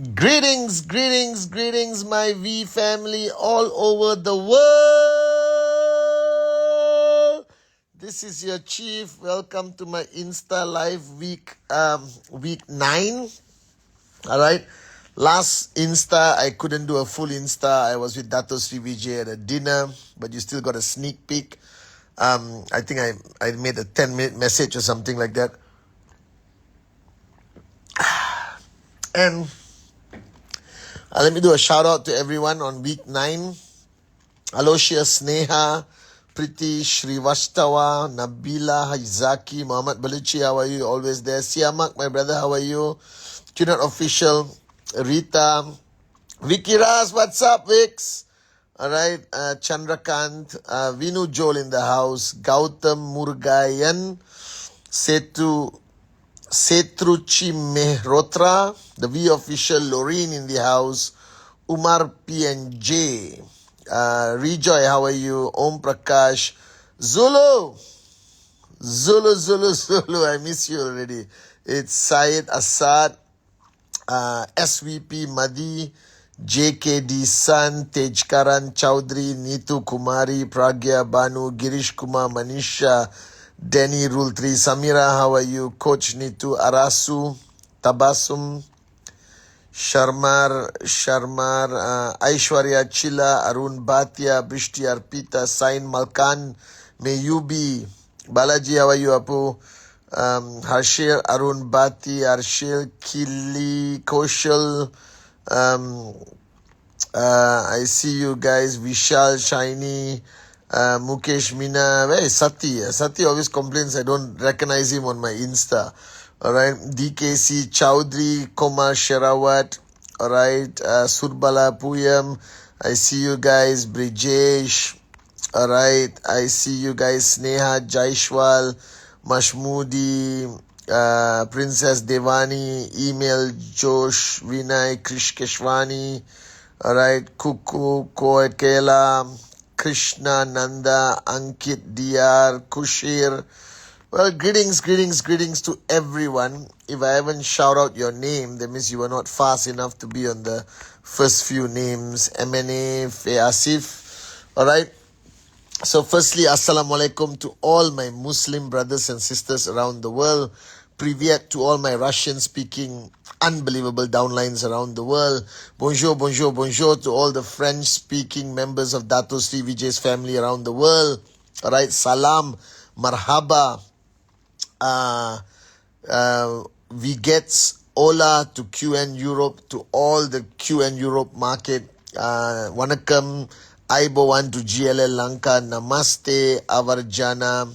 Greetings, greetings, greetings, my V family all over the world. This is your chief. Welcome to my Insta Live week 9. All right. Last Insta, I couldn't do a full Insta. I was with Dato Sri Vijay at a dinner, but you still got a sneak peek. I think I made a 10-minute message or something like that. And let me do a shout out to everyone on week 9. Aloysius, Sneha, Priti, Srivastava, Nabila, Haizaki, Muhammad Baluchi, how are you? Always there. Siamak, my brother, how are you? Tunat Official, Rita, Vicky Raz, what's up, Vix? Alright, Chandrakant, Vinu Joel in the house, Gautam Murugayan, Setruchi Mehrotra, the V Official, Loreen in the house, Umar PNJ, Rejoy, how are you? Om Prakash, Zulu, I miss you already. It's Syed Assad, SVP Madi, JKD San, Tejkaran Chowdhury, Neetu Kumari, Pragya Banu, Girish Kumar, Manisha, Denny Rule 3, Samira, how are you? Coach Neetu, Arasu, Tabasum, Sharmar, Aishwarya Chila, Arun Bhatia, Brishti Arpita, Sain Malkan, may you be. Balaji, how are you, Apu? Harshil, Arun Bhati, Harshil, Kili, Kaushal, I see you guys, Vishal, Shiny, Mukesh, Mina. Where is Sati? Sati always complains I don't recognize him on my Insta. Alright, DKC, Chowdhury, Komar Sherawat. Alright, Surbala Puyam. I see you guys, Brijesh. Alright, I see you guys, Sneha, Jaishwal, Mashmoodi, Princess Devani, Email, Josh, Vinay, Krish Keshwani. Alright, Kuku, Koekela, Krishna, Nanda, Ankit, DR, Kushir. Well, greetings to everyone. If I haven't shout out your name, that means you were not fast enough to be on the first few names. MNA, Asif. Alright. So firstly, Assalamualaikum to all my Muslim brothers and sisters around the world. Privyet to all my Russian-speaking unbelievable downlines around the world. Bonjour to all the French-speaking members of Dato Sri Vijay's family around the world. Alright, salam, marhaba, vigets, hola to QN Europe, to all the QN Europe market. Vanakkam, Aibowan to GLL Lanka, namaste, avarjana.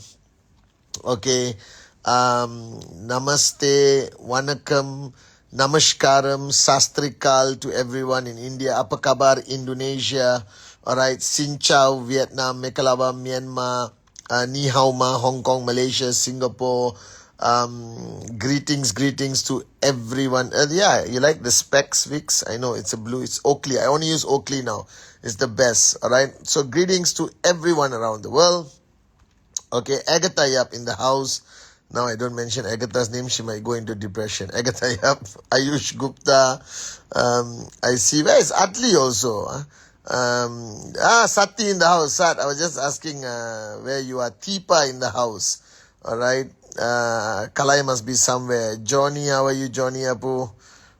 Okay, namaste, vanakkam, namaskaram, sastrikal to everyone in India. Apa kabar, Indonesia. Alright, Xin Chao, Vietnam, Mekalaba, Myanmar, Ni Hao Ma, Hong Kong, Malaysia, Singapore. Greetings to everyone. Yeah, you like the specs, Vix? I know it's a blue, it's Oakley. I only use Oakley now. It's the best. Alright, so greetings to everyone around the world. Okay, Agatha Yap in the house. Now I don't mention Agatha's name, she might go into depression. Agatha Yap, Ayush Gupta. I see, where is Atli also? Sati in the house. Sat, I was just asking where you are. Tipa in the house. Alright. Kalai must be somewhere. Johnny, how are you, Johnny Apu?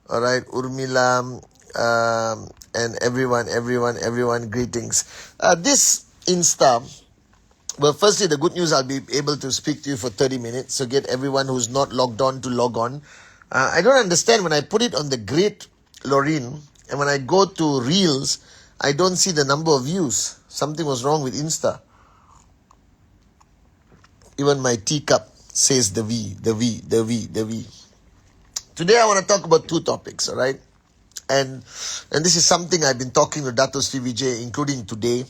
Alright, Urmila, and everyone, greetings. This Insta, well, firstly, the good news, I'll be able to speak to you for 30 minutes, so get everyone who's not logged on to log on. I don't understand, when I put it on the Great Loreen, and when I go to Reels, I don't see the number of views. Something was wrong with Insta. Even my teacup says the V. Today I want to talk about two topics, alright? And this is something I've been talking to Dato Sri Vijay, including today.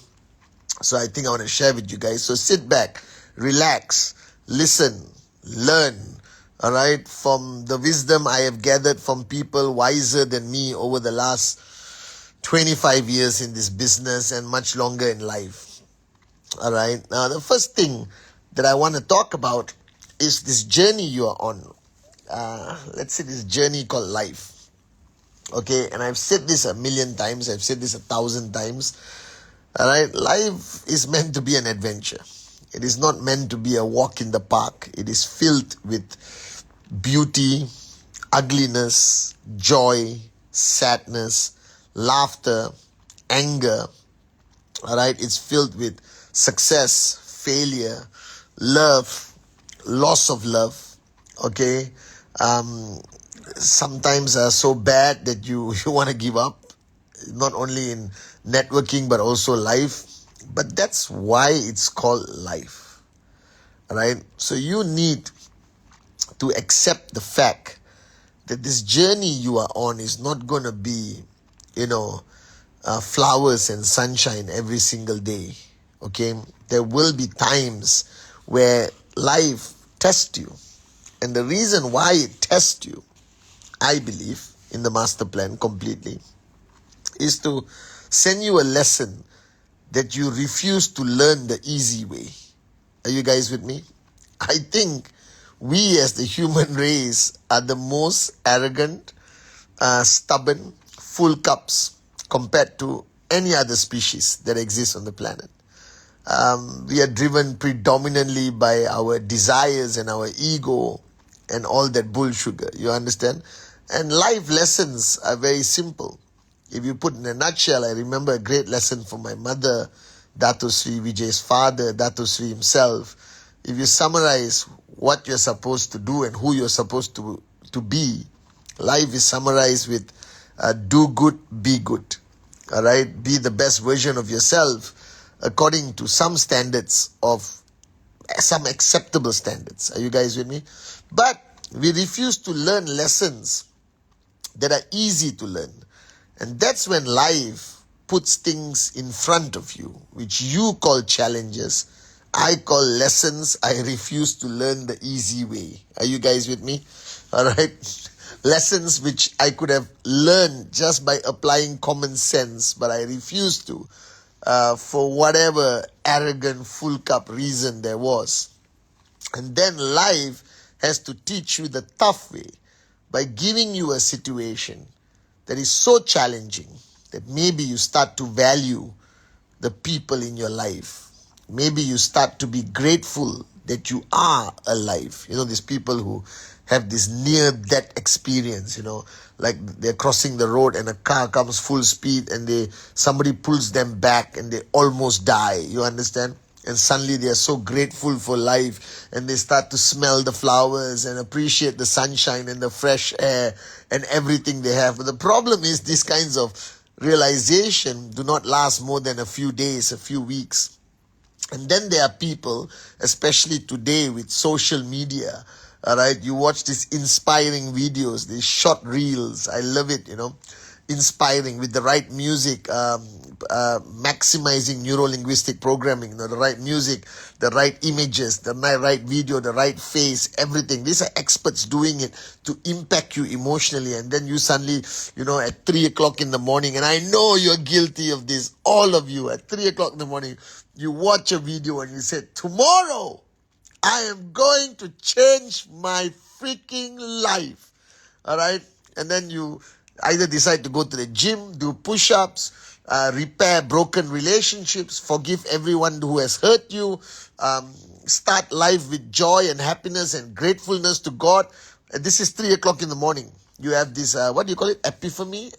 So I think I want to share with you guys. So sit back, relax, listen, learn, alright? From the wisdom I have gathered from people wiser than me over the last 25 years in this business and much longer in life. Alright, now the first thing that I want to talk about is this journey you are on. Let's say this journey called life. Okay, and I've said this a million times, I've said this 1,000 times. Alright, life is meant to be an adventure. It is not meant to be a walk in the park. It is filled with beauty, ugliness, joy, sadness, laughter, anger. Alright, it's filled with success, failure, love, loss of love. Okay, sometimes are so bad that you want to give up, not only in networking but also life. But that's why it's called life, right? So you need to accept the fact that this journey you are on is not going to be, flowers and sunshine every single day. Okay, there will be times where life tests you, and the reason why it tests you, I believe, in the master plan completely, is to send you a lesson that you refuse to learn the easy way. Are you guys with me? I think we as the human race are the most arrogant, stubborn, full cups compared to any other species that exists on the planet. We are driven predominantly by our desires and our ego and all that bull sugar. You understand? And life lessons are very simple. If you put in a nutshell, I remember a great lesson from my mother, Dato Sri Vijay's father, Dato Sri himself. If you summarize what you're supposed to do and who you're supposed to be, life is summarized with do good, be good. All right? Be the best version of yourself according to some standards, of some acceptable standards. Are you guys with me? But we refuse to learn lessons that are easy to learn. And that's when life puts things in front of you, which you call challenges, I call lessons. I refuse to learn the easy way. Are you guys with me? All right. Lessons which I could have learned just by applying common sense, but I refuse to, for whatever arrogant, full cup reason there was. And then life has to teach you the tough way by giving you a situation that is so challenging that maybe you start to value the people in your life. Maybe you start to be grateful that you are alive. These people who have this near-death experience, like they're crossing the road and a car comes full speed and somebody pulls them back and they almost die. You understand? And suddenly they are so grateful for life and they start to smell the flowers and appreciate the sunshine and the fresh air and everything they have. But the problem is these kinds of realization do not last more than a few days, a few weeks. And then there are people, especially today with social media, all right, you watch these inspiring videos, these short reels. I love it, inspiring with the right music, maximizing neuro-linguistic programming, the right music, the right images, the right video, the right face, everything. These are experts doing it to impact you emotionally. And then you suddenly, at 3 o'clock in the morning, and I know you're guilty of this, all of you, at 3 o'clock in the morning, you watch a video and you say, tomorrow, I am going to change my freaking life. All right? And then you either decide to go to the gym, do push-ups, repair broken relationships, forgive everyone who has hurt you, start life with joy and happiness and gratefulness to God. And this is 3 o'clock in the morning. You have this, what do you call it? Epiphany.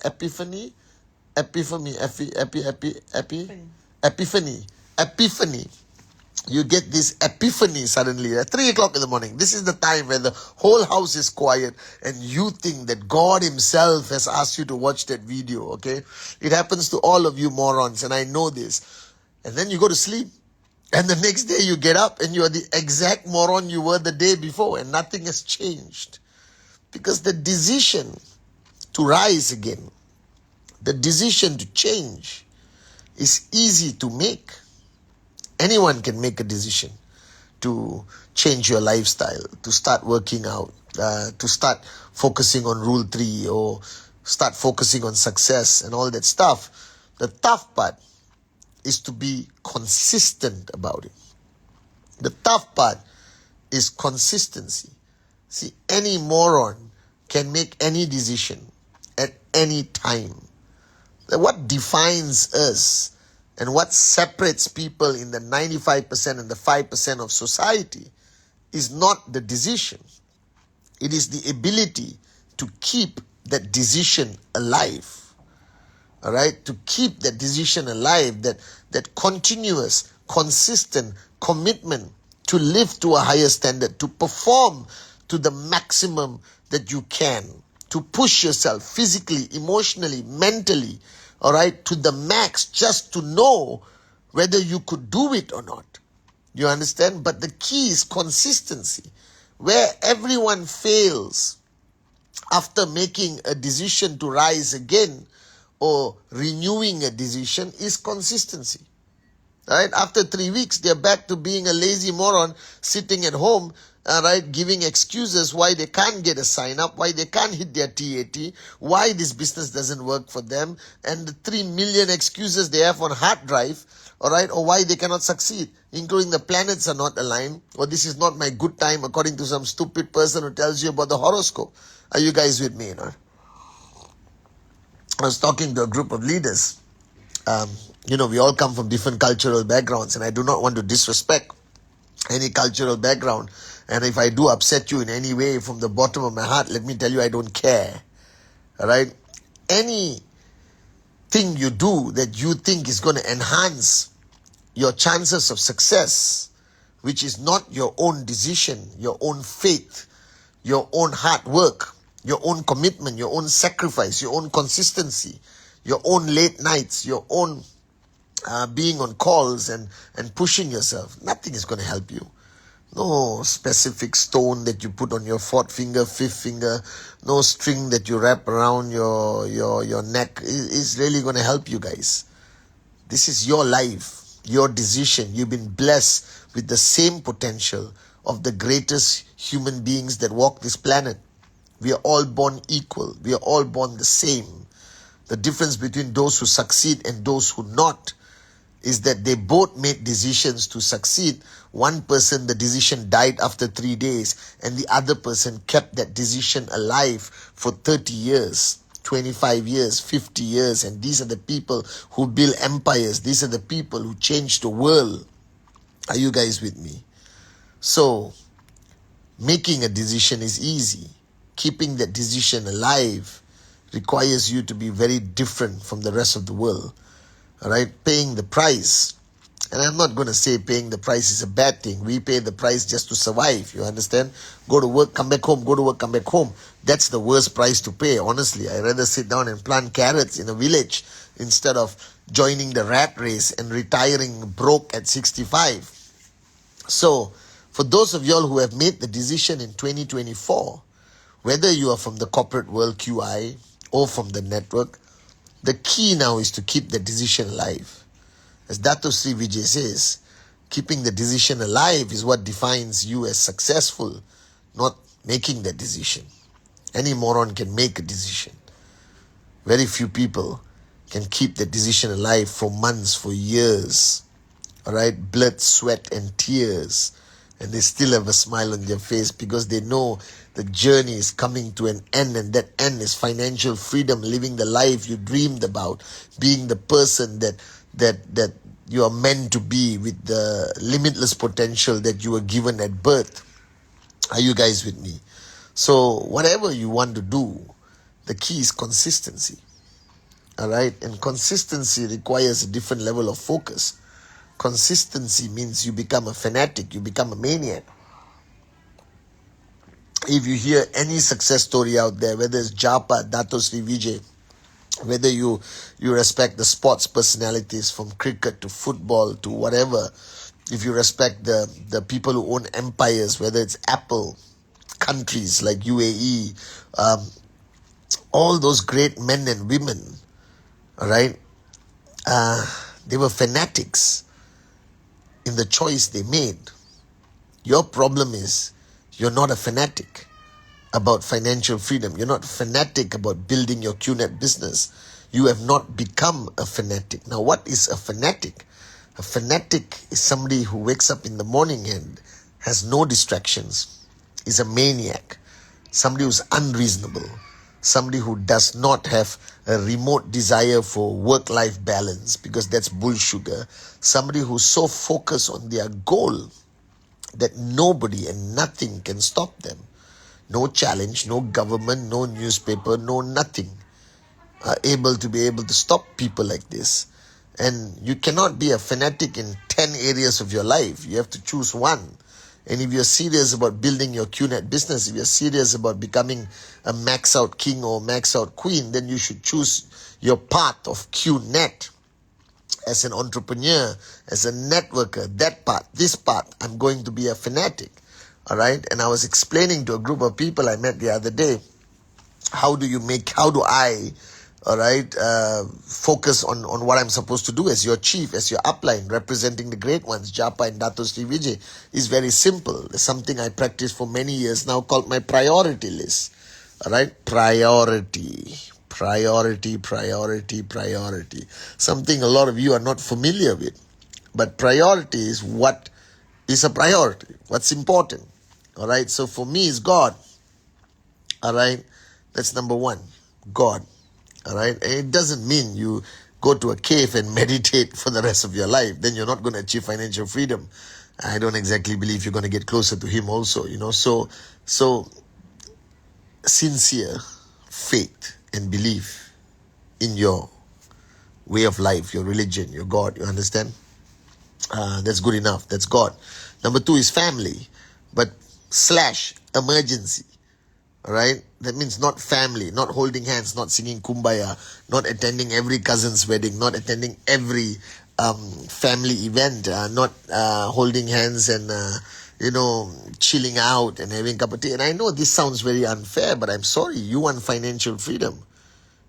You get this epiphany suddenly at 3 o'clock in the morning. This is the time where the whole house is quiet and you think that God himself has asked you to watch that video, okay? It happens to all of you morons, and I know this. And then you go to sleep. And the next day you get up and you are the exact moron you were the day before, and nothing has changed. Because the decision to rise again, the decision to change, is easy to make. Anyone can make a decision to change your lifestyle, to start working out, to start focusing on Rule 3 or start focusing on success and all that stuff. The tough part is to be consistent about it. The tough part is consistency. See, any moron can make any decision at any time. What defines us and what separates people in the 95% and the 5% of society is not the decision. It is the ability to keep that decision alive. All right? To keep that decision alive, that continuous, consistent commitment to live to a higher standard, to perform to the maximum that you can, to push yourself physically, emotionally, mentally, all right, to the max, just to know whether you could do it or not. You understand? But the key is consistency. Where everyone fails after making a decision to rise again or renewing a decision is consistency. Right? After 3 weeks, they're back to being a lazy moron sitting at home, right, giving excuses why they can't get a sign up, why they can't hit their TAT, why this business doesn't work for them, and the 3 million excuses they have on hard drive, all right, or why they cannot succeed, including the planets are not aligned, or this is not my good time according to some stupid person who tells you about the horoscope. Are you guys with me? I was talking to a group of leaders. We all come from different cultural backgrounds, and I do not want to disrespect any cultural background. And if I do upset you in any way from the bottom of my heart, let me tell you, I don't care. All right? Anything you do that you think is going to enhance your chances of success, which is not your own decision, your own faith, your own hard work, your own commitment, your own sacrifice, your own consistency, your own late nights, your own being on calls and pushing yourself, nothing is going to help you. No specific stone that you put on your fourth finger, fifth finger, no string that you wrap around your neck is really going to help you guys. This is your life, your decision. You've been blessed with the same potential of the greatest human beings that walk this planet. We are all born equal. We are all born the same. The difference between those who succeed and those who not is that they both made decisions to succeed. One person, the decision died after 3 days, and the other person kept that decision alive for 30 years, 25 years, 50 years. And these are the people who build empires. These are the people who change the world. Are you guys with me? So, making a decision is easy. Keeping that decision alive requires you to be very different from the rest of the world. All right, paying the price. And I'm not going to say paying the price is a bad thing. We pay the price just to survive. You understand? Go to work, come back home. Go to work, come back home. That's the worst price to pay. Honestly, I'd rather sit down and plant carrots in a village instead of joining the rat race and retiring broke at 65. So, for those of y'all who have made the decision in 2024, whether you are from the corporate world QI or from the network, the key now is to keep the decision alive. As Dato Sri Vijay says, keeping the decision alive is what defines you as successful, not making the decision. Any moron can make a decision. Very few people can keep the decision alive for months, for years. All right, blood, sweat, and tears. And they still have a smile on their face because they know the journey is coming to an end, and that end is financial freedom, living the life you dreamed about, being the person that you are meant to be with the limitless potential that you were given at birth. Are you guys with me? So whatever you want to do, the key is consistency. All right? And consistency requires a different level of focus. Consistency means you become a fanatic, you become a maniac. If you hear any success story out there, whether it's Japa, Dato Sri Vijay, whether you respect the sports personalities from cricket to football to whatever, if you respect the people who own empires, whether it's Apple, countries like UAE, all those great men and women, all right, they were fanatics in the choice they made. Your problem is you're not a fanatic about financial freedom. You're not fanatic about building your QNet business. You have not become a fanatic. Now, what is a fanatic? A fanatic is somebody who wakes up in the morning and has no distractions, is a maniac, somebody who's unreasonable, somebody who does not have a remote desire for work-life balance, because that's bull sugar, somebody who's so focused on their goal that nobody and nothing can stop them. No challenge, no government, no newspaper, no nothing are able to stop people like this. And you cannot be a fanatic in 10 areas of your life. You have to choose one. And if you're serious about building your QNet business, if you're serious about becoming a max out king or max out queen, then you should choose your path of QNet. As an entrepreneur, as a networker, that part, this part, I'm going to be a fanatic. All right. And I was explaining to a group of people I met the other day, how do I, all right, focus on what I'm supposed to do as your chief, as your upline, representing the great ones, Japa and Dato Sri Vijay, is very simple. It's something I practiced for many years now, called my priority list. All right, priority. Something a lot of you are not familiar with. But priority is what is a priority, what's important. All right, so for me, it's God. All right, that's number one, God. All right, and it doesn't mean you go to a cave and meditate for the rest of your life. Then you're not going to achieve financial freedom. I don't exactly believe you're going to get closer to Him also, So sincere faith and belief in your way of life, your religion, your God, you understand? That's good enough. That's God. Number two is family, but / emergency. All right, that means not family, not holding hands, not singing kumbaya, not attending every cousin's wedding, not attending every family event, not holding hands and chilling out and having a cup of tea. And I know this sounds very unfair, but I'm sorry, you want financial freedom.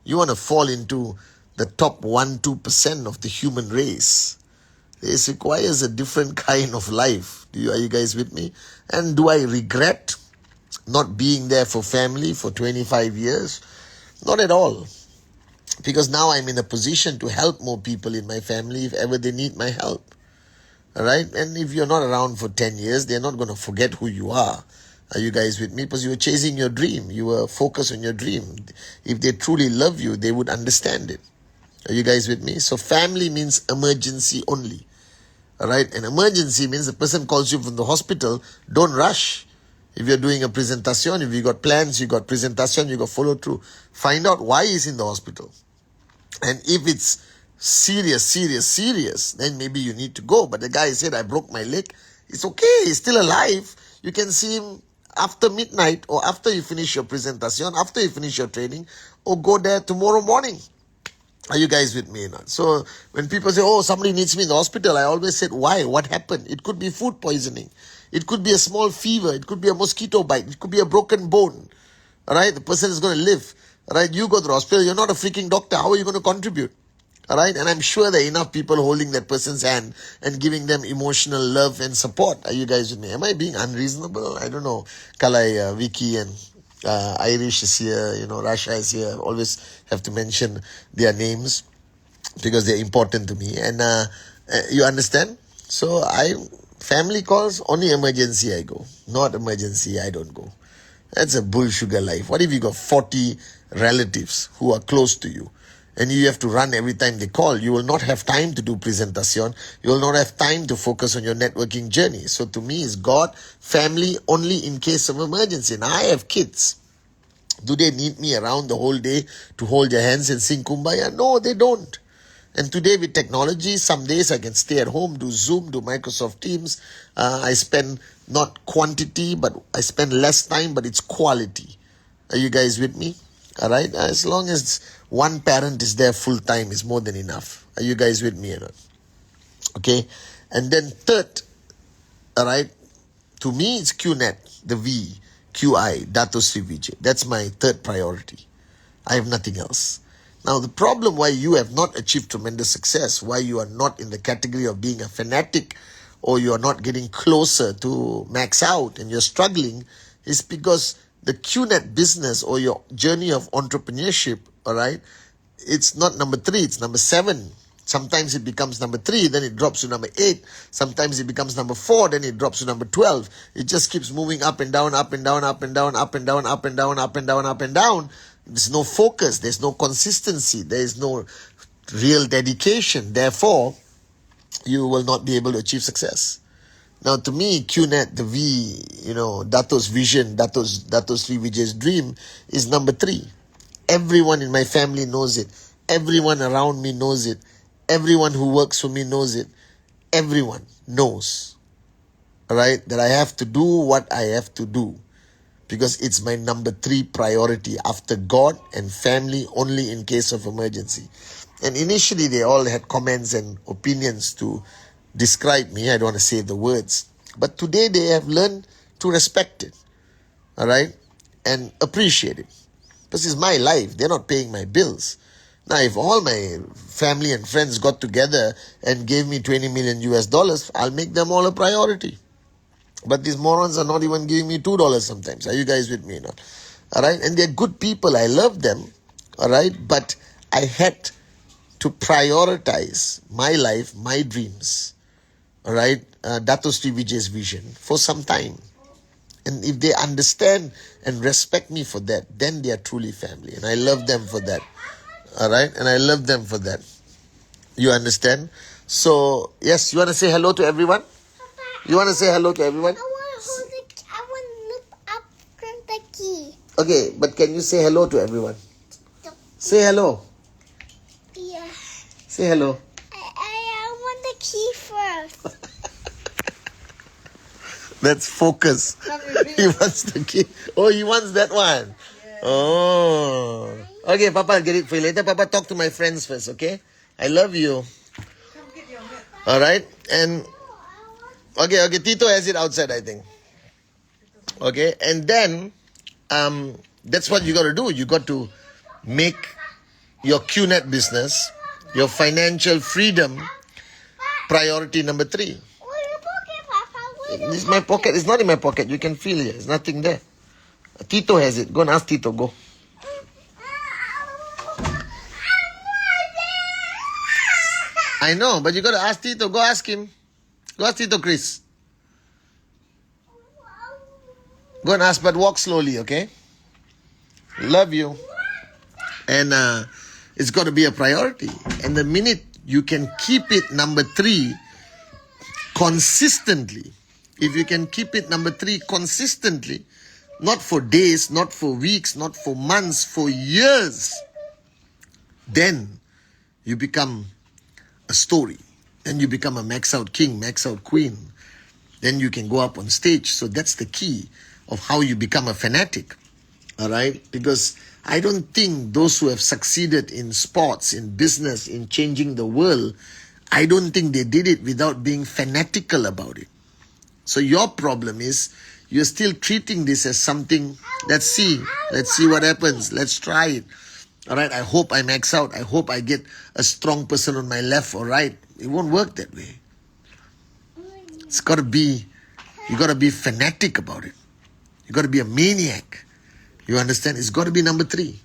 You want to fall into the top 1-2% of the human race. This requires a different kind of life. Are you guys with me? And do I regret not being there for family for 25 years? Not at all. Because now I'm in a position to help more people in my family if ever they need my help. All right? And if you're not around for 10 years, they're not going to forget who you are. Are you guys with me? Because you were chasing your dream. You were focused on your dream. If they truly love you, they would understand it. Are you guys with me? So family means emergency only. All right? An emergency means the person calls you from the hospital. Don't rush. If you're doing a presentation, if you got plans, you got presentation, you got follow through. Find out why he's in the hospital. And if it's serious, then maybe you need to go. But the guy said, I broke my leg. It's okay. He's still alive. You can see him after midnight or after you finish your presentation, after you finish your training, or go there tomorrow morning. Are you guys with me or not? So when people say, oh, somebody needs me in the hospital, I always said, why? What happened? It could be food poisoning. It could be a small fever. It could be a mosquito bite. It could be a broken bone. All right? The person is going to live. All right? You go to the hospital. You're not a freaking doctor. How are you going to contribute? All right? And I'm sure there are enough people holding that person's hand and giving them emotional love and support. Are you guys with me? Am I being unreasonable? I don't know. Kalai, Vicky and Irish is here. Rasha is here. Always have to mention their names because they're important to me. And you understand? So family calls, only emergency I go. Not emergency, I don't go. That's a bull sugar life. What if you got 40 relatives who are close to you and you have to run every time they call? You will not have time to do presentation. You will not have time to focus on your networking journey. So to me, it's God, family, only in case of emergency. Now I have kids. Do they need me around the whole day to hold their hands and sing kumbaya? No, they don't. And today with technology, some days I can stay at home, do Zoom, do Microsoft Teams. I spend not quantity, but I spend less time, but it's quality. Are you guys with me? All right. As long as one parent is there full time is more than enough. Are you guys with me or not? Okay. And then third, all right, to me it's QNet, the V, QI, Dato Sri Vijay. That's my third priority. I have nothing else. Now, the problem why you have not achieved tremendous success, why you are not in the category of being a fanatic or you are not getting closer to max out and you're struggling is because the QNet business or your journey of entrepreneurship, all right, it's not number 3, it's number 7. Sometimes it becomes number 3, then it drops to number 8. Sometimes it becomes number 4, then it drops to number 12. It just keeps moving up and down, up and down, up and down, up and down, up and down, up and down, up and down. There's no focus. There's no consistency. There is no real dedication. Therefore, you will not be able to achieve success. Now, to me, QNet, the V, Dato's vision, Dato's Sri Vijay's dream is number 3. Everyone in my family knows it. Everyone around me knows it. Everyone who works for me knows it. Everyone knows, all right, that I have to do what I have to do because it's my number 3 priority after God and family, only in case of emergency. And initially, they all had comments and opinions to describe me. I don't want to say the words. But today, they have learned to respect it, all right, and appreciate it. Because it's my life. They're not paying my bills. Now, if all my family and friends got together and gave me 20 million US dollars, I'll make them all a priority. But these morons are not even giving me $2 sometimes. Are you guys with me or not? All right. And they're good people. I love them. All right. But I had to prioritize my life, my dreams. All right. Dato Sri Vijay's vision for some time. And if they understand and respect me for that, then they are truly family. And I love them for that. All right. And I love them for that. You understand? So, yes, you want to say hello to everyone? You want to say hello to everyone? I want to hold the. I want to look up from the key. Okay, but can you say hello to everyone? Say hello. Yeah. Say hello. I want the key first. That's focus. He wants the key. Oh, he wants that one. Oh. Okay, Papa, I'll get it for you later. Papa, talk to my friends first, okay? I love you. All right? And, okay, Tito has it outside, I think. Okay? And then, that's what you got to do. You got to make your QNet business, your financial freedom, priority number 3. Where's your pocket, Papa? This is my pocket. It's not in my pocket. You can feel it. There's nothing there. Tito has it. Go and ask Tito. Go. I know, but you got to ask Tito. Go ask him. Go ask Tito Chris. Go and ask, but walk slowly, okay? Love you. And it's got to be a priority. And the minute you can keep it number 3 consistently, if you can keep it number 3 consistently, not for days, not for weeks, not for months, for years, then you become a story. Then you become a max out king, max out queen. Then you can go up on stage. So that's the key of how you become a fanatic. All right? Because I don't think those who have succeeded in sports, in business, in changing the world, I don't think they did it without being fanatical about it. So your problem is you're still treating this as something, let's see what happens. Let's try it. All right, I hope I max out. I hope I get a strong person on my left or right. It won't work that way. It's got to be, you got to be fanatic about it. You got to be a maniac. You understand? It's got to be number 3.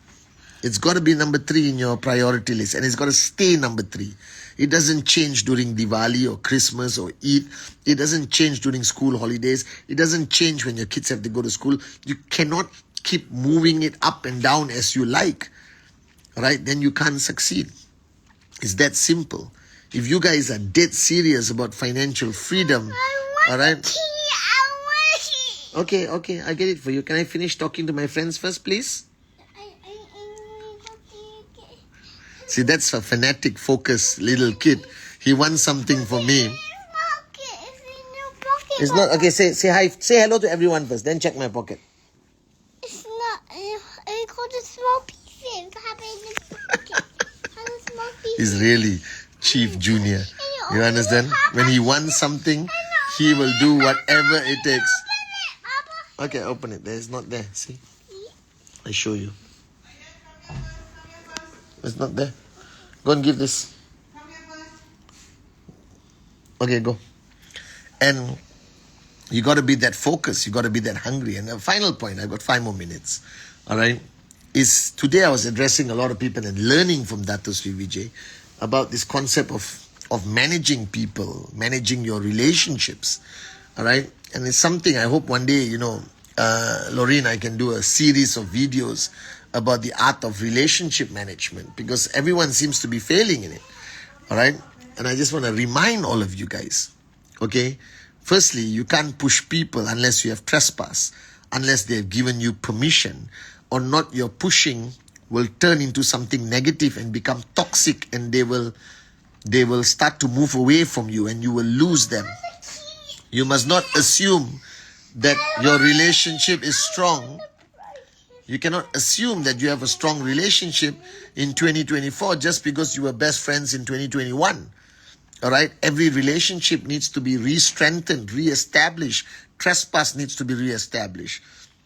It's got to be number 3 in your priority list. And it's got to stay number 3. It doesn't change during Diwali or Christmas or Eid. It doesn't change during school holidays. It doesn't change when your kids have to go to school. You cannot keep moving it up and down as you like. Right? Then you can't succeed. It's that simple. If you guys are dead serious about financial freedom, all right? Okay, I get it for you. Can I finish talking to my friends first, please? See, that's a fanatic, focused little kid. He wants something for me. It's not. Okay, say hi. Say hello to everyone first, then check my pocket. It's not. I got a small pieces. Have in the pocket. Have a small piece. He's really Chief Junior. You understand? When he wants something, he will do whatever it takes. Okay, open it. It's not there. See? I show you. It's not there. Go and give this. Okay, go. And you got to be that focused. You got to be that hungry. And the final point, I've got 5 more minutes. All right? Is today I was addressing a lot of people and learning from Dato Sri Vijay about this concept of managing people, managing your relationships. All right? And it's something I hope one day, Lorraine, I can do a series of videos about the art of relationship management because everyone seems to be failing in it. All right. And I just want to remind all of you guys, okay? Firstly, you can't push people unless you have trespass, unless they have given you permission, or not. Your pushing will turn into something negative and become toxic, and they will start to move away from you and you will lose them. You must not assume that your relationship is strong. You cannot assume that you have a strong relationship in 2024 just because you were best friends in 2021. All right? Every relationship needs to be re-strengthened, re-established. Trespass needs to be re-established.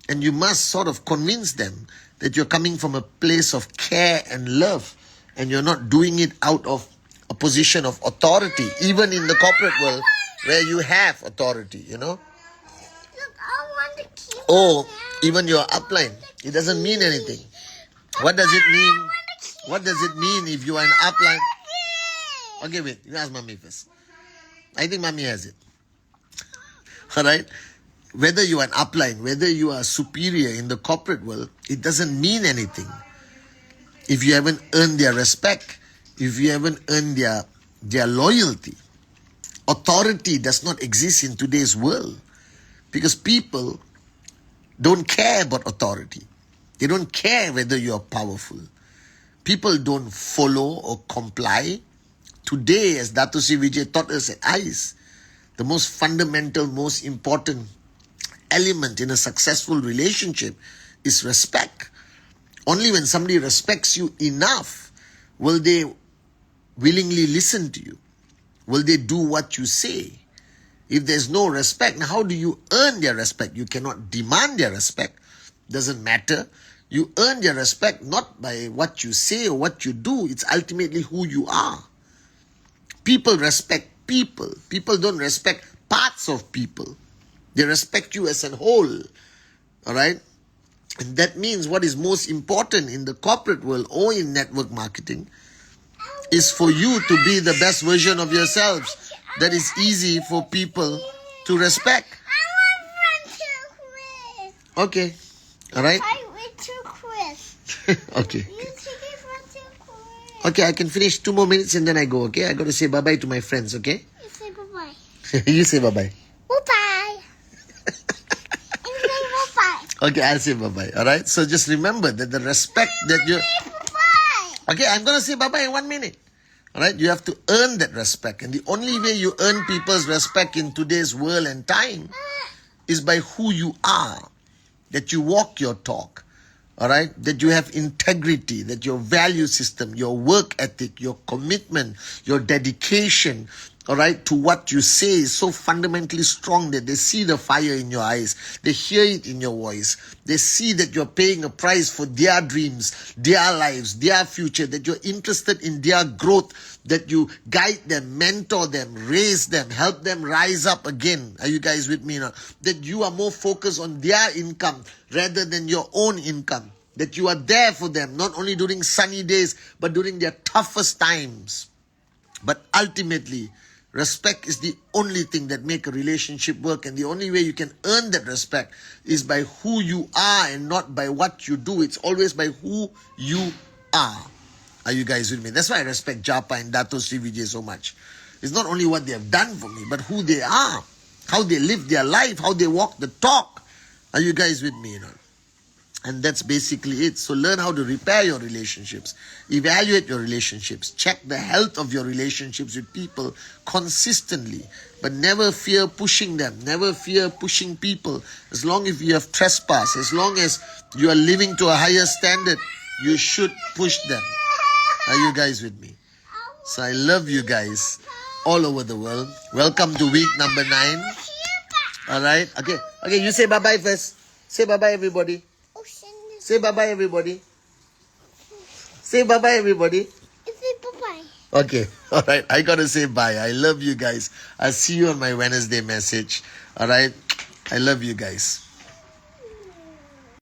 And you must sort of convince them that you're coming from a place of care and love, and you're not doing it out of a position of authority, even in the corporate world where you have authority, you know. Look, I want to keep Or my even your upline. It doesn't mean anything. What does it mean? What does it mean if you are an upline? Okay, wait. You ask mommy first. I think mommy has it. All right? Whether you are an upline, whether you are superior in the corporate world, it doesn't mean anything. If you haven't earned their respect, if you haven't earned their loyalty, authority does not exist in today's world because people don't care about authority. They don't care whether you're powerful. People don't follow or comply. Today, as Dato Sri Vijay taught us at ICE, the most fundamental, most important element in a successful relationship is respect. Only when somebody respects you enough will they willingly listen to you. Will they do what you say? If there's no respect, now how do you earn their respect? You cannot demand their respect. Doesn't matter. You earn their respect not by what you say or what you do. It's ultimately who you are. People respect people. People don't respect parts of people. They respect you as a whole. All right? And that means what is most important in the corporate world or in network marketing is for you to be the best version of yourselves. That is easy for people to respect. I want friend to Chris. Okay. All right? I went to Chris. Okay. You take it from to Chris. Okay, I can finish 2 more minutes and then I go, okay? I got to say bye-bye to my friends, okay? You say bye-bye. You say bye-bye. Bye-bye. You say bye-bye. Okay, I'll say bye-bye. All right? So just remember that the respect that you... Say bye-bye. Okay, I'm going to say bye-bye in 1 minute. All right? You have to earn that respect. And the only way you earn people's respect in today's world and time is by who you are. That you walk your talk. All right? That you have integrity. That your value system, your work ethic, your commitment, your dedication, all right, to what you say is so fundamentally strong that they see the fire in your eyes. They hear it in your voice. They see that you're paying a price for their dreams, their lives, their future, that you're interested in their growth, that you guide them, mentor them, raise them, help them rise up again. Are you guys with me now? That you are more focused on their income rather than your own income. That you are there for them, not only during sunny days, but during their toughest times. But ultimately, respect is the only thing that make a relationship work, and the only way you can earn that respect is by who you are and not by what you do. It's always by who you are. Are you guys with me? That's why I respect Japa and Dato Sri Vijay so much. It's not only what they have done for me, but who they are, how they live their life, how they walk the talk. Are you guys with me? And that's basically it. So learn how to repair your relationships. Evaluate your relationships. Check the health of your relationships with people consistently. But never fear pushing them. Never fear pushing people. As long as you have trespass, as long as you are living to a higher standard, you should push them. Are you guys with me? So I love you guys all over the world. Welcome to week number 9. Alright? Okay, you say bye-bye first. Say bye-bye everybody. Say bye-bye everybody. Say bye-bye everybody. Say bye-bye. Okay. Alright. I gotta say bye. I love you guys. I'll see you on my Wednesday message. Alright. I love you guys.